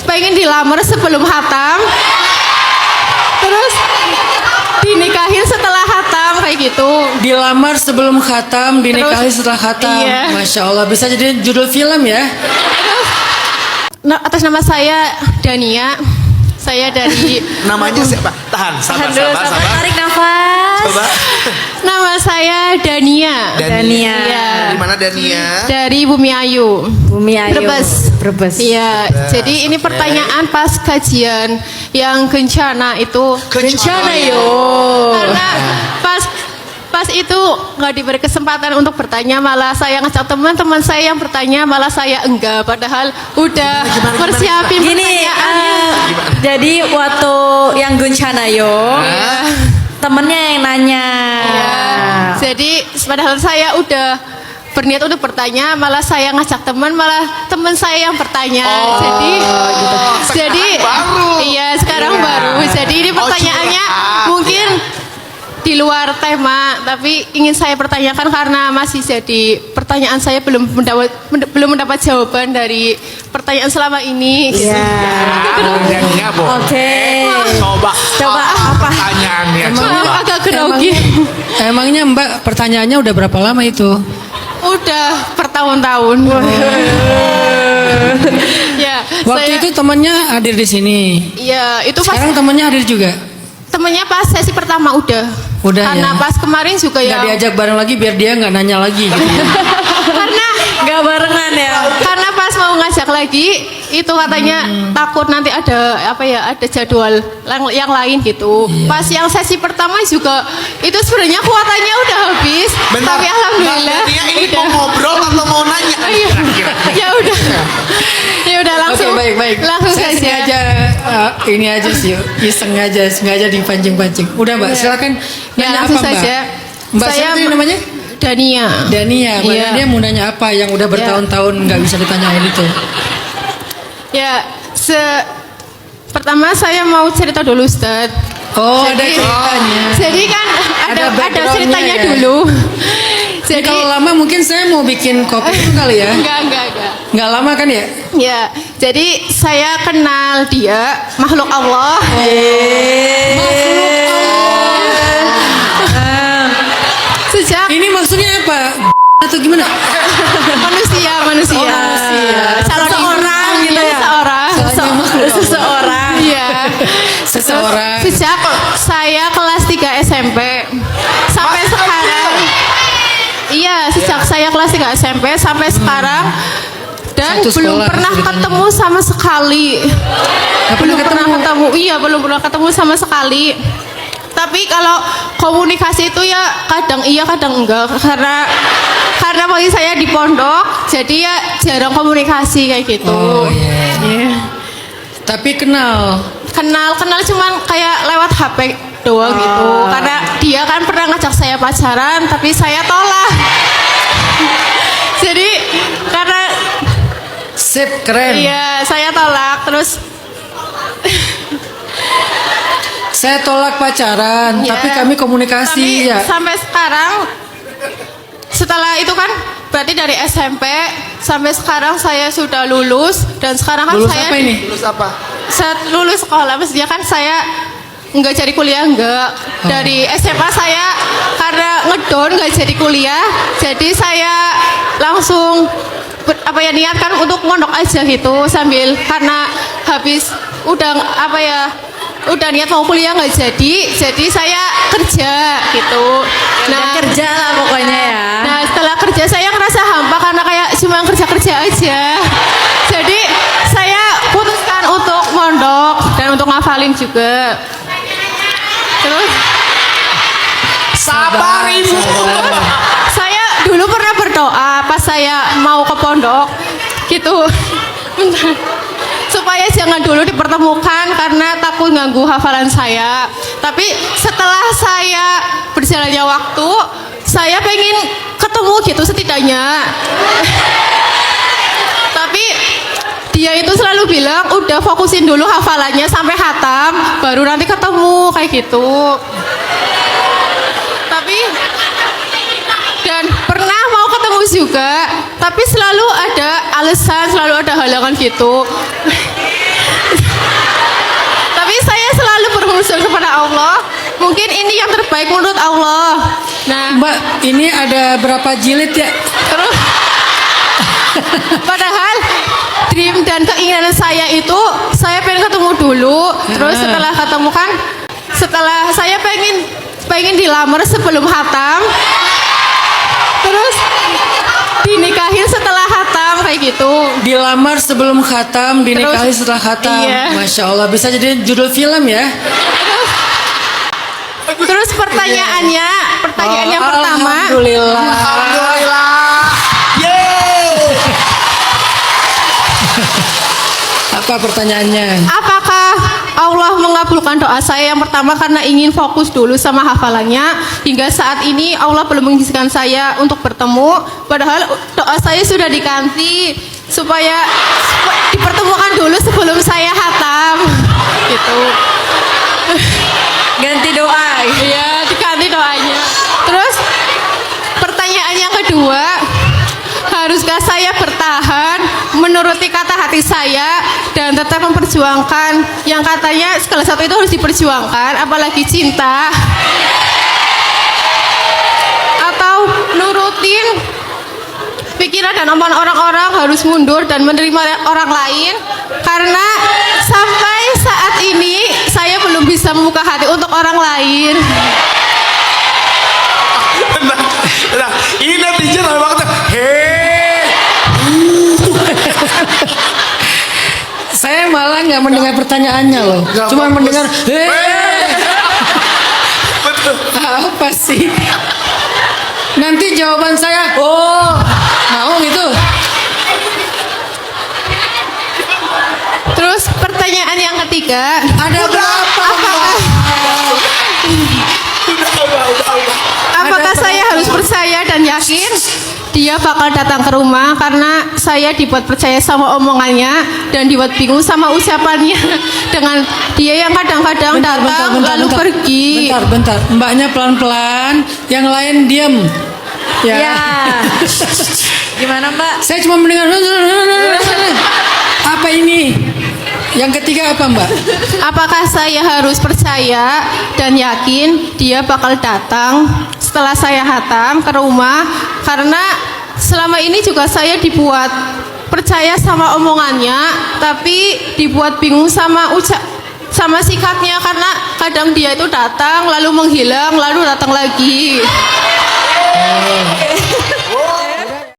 pengen dilamar sebelum khatam, terus dinikahin setelah khatam kayak gitu. Dilamar sebelum khatam, dinikahi setelah khatam. Iya. Masya Allah, bisa jadi judul film ya. Nah, atas nama saya Dania. Saya dari Namanya siapa? Tahan, sabar. Tarik nafas. Coba. Nama saya Dania. Dania. Iya. Di mana Dania? Dari Bumi Ayu. Bumi Ayu. Brebes. Iya. Jadi ini pertanyaan pas kajian yang kencana itu. Kencana yo. Karena pas itu nggak diberi kesempatan untuk bertanya, malah saya ngajak teman-teman saya yang bertanya, malah saya enggak, padahal udah persiapin Gini, pertanyaannya. jadi waktu yang Guncana yo, temennya yang nanya. Ya, jadi padahal saya udah berniat untuk bertanya, malah saya ngajak teman, malah teman saya yang bertanya. Jadi baru. iya sekarang baru. Jadi ini pertanyaannya mungkin di luar tema, tapi ingin saya pertanyakan karena masih jadi pertanyaan saya belum mendapat jawaban dari pertanyaan selama ini. Iya. Dania boleh. Oke. Coba apa? Pertanyaannya coba. Agak grogi. Emangnya Mbak pertanyaannya udah berapa lama itu? Udah bertahun-tahun. Ya, Waktu itu temannya hadir di sini. Iya, itu pas Sekarang temannya hadir juga. temennya pas sesi pertama udah. Udah karena ya? pas kemarin juga Nggak ya. diajak bareng lagi biar dia nggak nanya lagi gitu. Karena Gak barengan ya. karena pas mau ngajak lagi itu katanya takut nanti ada ada jadwal yang lain gitu. Iya. Pas yang sesi pertama juga itu sebenarnya kuotanya udah habis. Bentar, Tapi alhamdulillah. Mbak Dania ini udah. mau ngobrol atau mau nanya? Iya. Ya udah. Ya udah langsung. Oke, baik. Langsung Saya saja. sengaja ini aja sih, iseng aja, sengaja dipancing-pancing. Udah Mbak, Iya. silakan Ya nanya langsung apa Mbak? saja. Mbak siapa tadi namanya? Dania. Dania. Mbak Iya. Dania mau nanya apa yang udah bertahun-tahun nggak bisa ditanyain itu? Ya, pertama saya mau cerita dulu Ustaz. Oh, ada ceritanya. Jadi kan ada background-nya ceritanya ya. dulu. Jadi Jadi kalau lama mungkin saya mau bikin kopi itu kali ya. enggak. Nggak lama kan ya? Ya, jadi saya kenal dia makhluk Allah. Sejak Ini maksudnya apa? Atau gimana? manusia. Calon Seseorang ibu, gitu ya? Seseorang. Iya. Seseorang. Sejak saya kelas 3 SMP sampai sekarang. Iya, sejak saya kelas 3 SMP sampai sekarang dan Satu belum sekolah pernah ceritanya. ketemu sama sekali. Belum pernah ketemu. Iya, belum pernah ketemu sama sekali. Tapi kalau komunikasi itu ya kadang iya kadang enggak karena bagi saya di pondok jadi ya jarang komunikasi kayak gitu. Oh iya. Iya. Tapi kenal. Kenal cuman kayak lewat HP doang gitu. Karena dia kan pernah ngajak saya pacaran tapi saya tolak. Jadi karena Sip, keren. iya saya tolak terus Saya tolak pacaran, ya, tapi kami komunikasi tapi ya. sampai sekarang setelah itu kan berarti dari SMP sampai sekarang saya sudah lulus dan sekarang kan Lulus saya apa ini? Terus apa? saat lulus sekolah maksudnya kan saya nggak jadi kuliah enggak dari SMA saya karena ngedon nggak jadi kuliah jadi saya langsung niatkan untuk mondok aja gitu sambil karena habis udah niat mau kuliah nggak jadi saya kerja gitu. Nah, kerja lah pokoknya ya. Nah setelah kerja saya ngerasa hampa karena kayak cuma kerja aja. Jadi saya putuskan untuk mondok dan untuk ngafalin juga. Terus Sabar ibu. saya dulu pernah berdoa pas saya mau ke pondok gitu. Bentar. Supaya jangan dulu dipertemukan karena takut ganggu hafalan saya. Tapi setelah saya berjalannya waktu, saya pengen ketemu gitu setidaknya. Tapi dia itu selalu bilang udah fokusin dulu hafalannya sampai khatam, baru nanti ketemu kayak gitu. Tapi dan pernah mau ketemu juga, tapi selalu ada alasan, selalu ada halangan gitu. Mungkin ini yang terbaik menurut Allah. Nah, Mbak, ini ada berapa jilid ya? terus padahal dream dan keinginan saya itu saya pengen ketemu dulu. Terus setelah ketemu kan, setelah saya pengen dilamar sebelum hatam. Terus dinikahin setelah hatam kayak gitu. Dilamar sebelum khatam, dinikahi Terus, setelah khatam. iya. Masya Allah, bisa jadi judul film ya? Terus pertanyaan yang pertama, Alhamdulillah. Alhamdulillah. Yeay. Apa pertanyaannya? apakah Allah mengabulkan doa saya yang pertama karena ingin fokus dulu sama hafalannya. Hingga saat ini Allah belum mengizinkan saya untuk bertemu. Padahal doa saya sudah diganti supaya dipertemukan dulu sebelum saya hatam. Gitu. Ganti doa. Iya, diganti doanya. Terus pertanyaan yang kedua, haruskah saya bertahan menuruti kata hati saya dan tetap memperjuangkan yang katanya segala sesuatu itu harus diperjuangkan, apalagi cinta, atau nurutin pikiran dan omongan orang-orang, harus mundur dan menerima orang lain? Karena sampai saat ini saya belum bisa membuka hati untuk orang lain. Nah, ini netizen ramai banget. Hei. Saya malah nggak mendengar pertanyaannya loh. Nggak Cuma bagus. mendengar, Hei. Betul. apa sih? Nanti jawaban saya, oh, mau gitu. Terus pertanyaan yang ketiga, Ada berapa? apakah saya harus percaya dan yakin dia bakal datang ke rumah karena saya dibuat percaya sama omongannya dan dibuat bingung sama ucapannya dengan dia yang kadang-kadang datang lalu pergi. Bentar. Mbaknya pelan-pelan, yang lain diam. Ya. Gimana Mbak? Saya cuma mendengar. Apa ini? Yang ketiga apa Mbak? Apakah saya harus percaya dan yakin dia bakal datang setelah saya hatam ke rumah? Karena selama ini juga saya dibuat percaya sama omongannya, tapi dibuat bingung sama sama sikapnya, karena kadang dia itu datang lalu menghilang lalu datang lagi.